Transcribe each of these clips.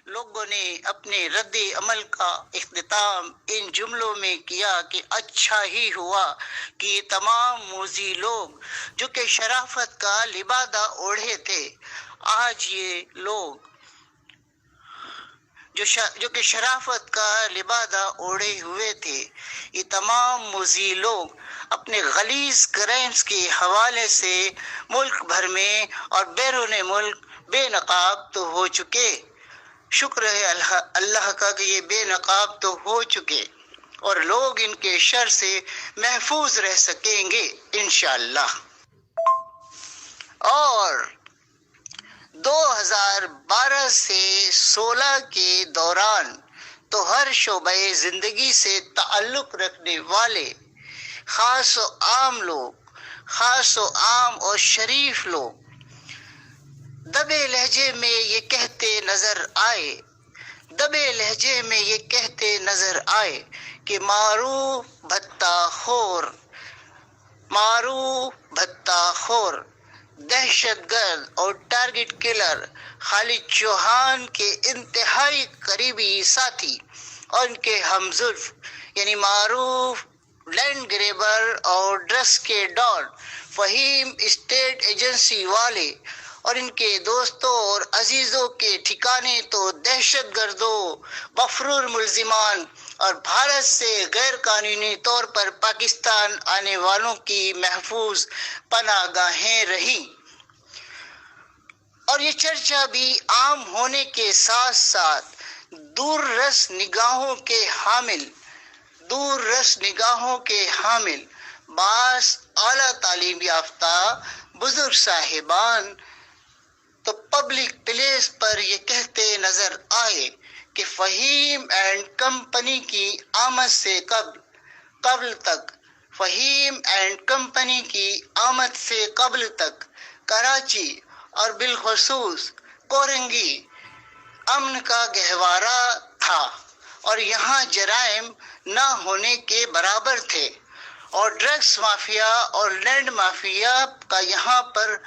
لوگوں نے اپنے رد عمل کا اختتام ان جملوں میں کیا کہ اچھا ہی ہوا کہ یہ تمام موذی لوگ جو کہ شرافت کا لبادہ اوڑھے تھے، آج یہ لوگ جو کہ شرافت کا لبادہ اوڑھے ہوئے تھے، یہ تمام موذی لوگ اپنے غلیظ کرائمز کے حوالے سے ملک بھر میں اور بیرون ملک بے نقاب تو ہو چکے۔ شکر ہے اللہ کا کہ یہ بے نقاب تو ہو چکے اور لوگ ان کے شر سے محفوظ رہ سکیں گے انشاءاللہ۔ اور 2012 سے 16 کے دوران تو ہر شعبۂ زندگی سے تعلق رکھنے والے خاص و عام اور شریف لوگ دبے لہجے میں یہ کہتے نظر آئے کہ معروف بھتہ خور، دہشت گرد اور ٹارگٹ کلر خالد چوہان کے انتہائی قریبی ساتھی اور ان کے ہمزلف یعنی معروف لینڈ گریبر اور ڈرگس کے ڈان فہیم اسٹیٹ ایجنسی والے اور ان کے دوستوں اور عزیزوں کے ٹھکانے تو دہشت گردوں، مفرور ملزمان اور بھارت سے غیر قانونی طور پر پاکستان آنے والوں کی محفوظ پناہ گاہیں رہیں۔ اور یہ چرچا بھی عام ہونے کے ساتھ ساتھ دور رس نگاہوں کے حامل بعض اعلیٰ تعلیم یافتہ بزرگ صاحبان تو پبلک پلیس پر یہ کہتے نظر آئے کہ فہیم اینڈ کمپنی کی آمد سے قبل تک کراچی اور بالخصوص کورنگی امن کا گہوارہ تھا اور یہاں جرائم نہ ہونے کے برابر تھے اور ڈرگس مافیا اور لینڈ مافیا کا یہاں پر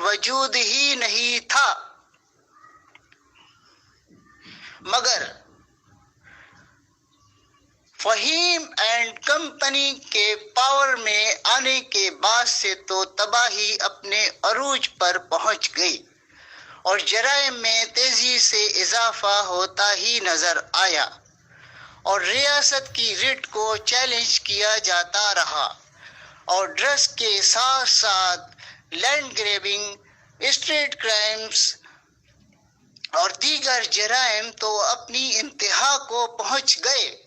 وجود ہی نہیں تھا۔ مگر فہیم اینڈ کمپنی کے پاور میں آنے کے بعد سے تو تباہی اپنے عروج پر پہنچ گئی اور جرائم میں تیزی سے اضافہ ہوتا ہی نظر آیا اور ریاست کی ریٹ کو چیلنج کیا جاتا رہا اور ڈرگس کے ساتھ ساتھ لینڈ گریبنگ، اسٹریٹ کرائمز اور دیگر جرائم تو اپنی انتہا کو پہنچ گئے۔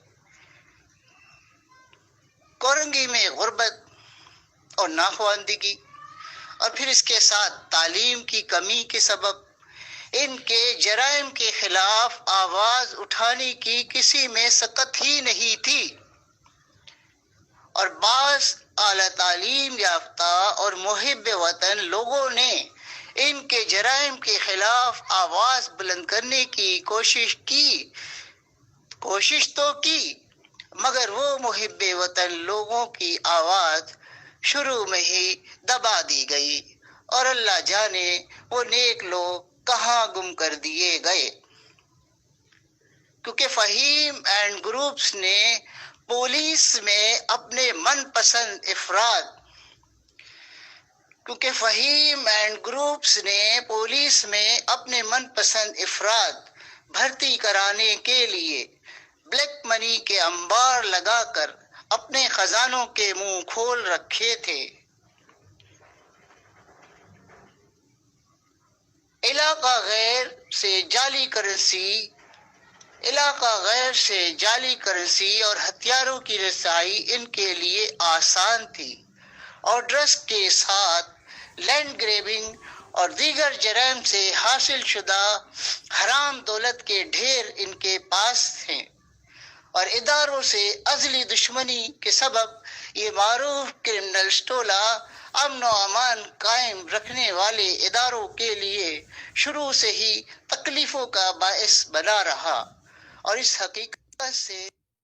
کورنگی میں غربت اور ناخواندگی اور پھر اس کے ساتھ تعلیم کی کمی کے سبب ان کے جرائم کے خلاف آواز اٹھانے کی کسی میں سکت ہی نہیں تھی اور بعض اعلیٰ تعلیم یافتہ اور محب وطن لوگوں نے ان کے جرائم کے خلاف آواز بلند کرنے کی کوشش تو کی مگر وہ محب وطن لوگوں کی آواز شروع میں ہی دبا دی گئی اور اللہ جانے وہ نیک لوگ کہاں گم کر دیے گئے، کیونکہ فہیم اینڈ گروپس نے پولیس میں اپنے من پسند افراد بھرتی کرانے کے لیے بلیک منی کے انبار لگا کر اپنے خزانوں کے منہ کھول رکھے تھے۔ علاقہ غیر سے جعلی کرنسی اور ہتھیاروں کی رسائی ان کے لیے آسان تھی اور ڈرگس کے ساتھ لینڈ گریبنگ اور دیگر جرائم سے حاصل شدہ حرام دولت کے ڈھیر ان کے پاس ہیں اور اداروں سے ازلی دشمنی کے سبب یہ معروف کرمنلز ٹولہ امن و امان قائم رکھنے والے اداروں کے لیے شروع سے ہی تکلیفوں کا باعث بنا رہا اور اس حقیقت سے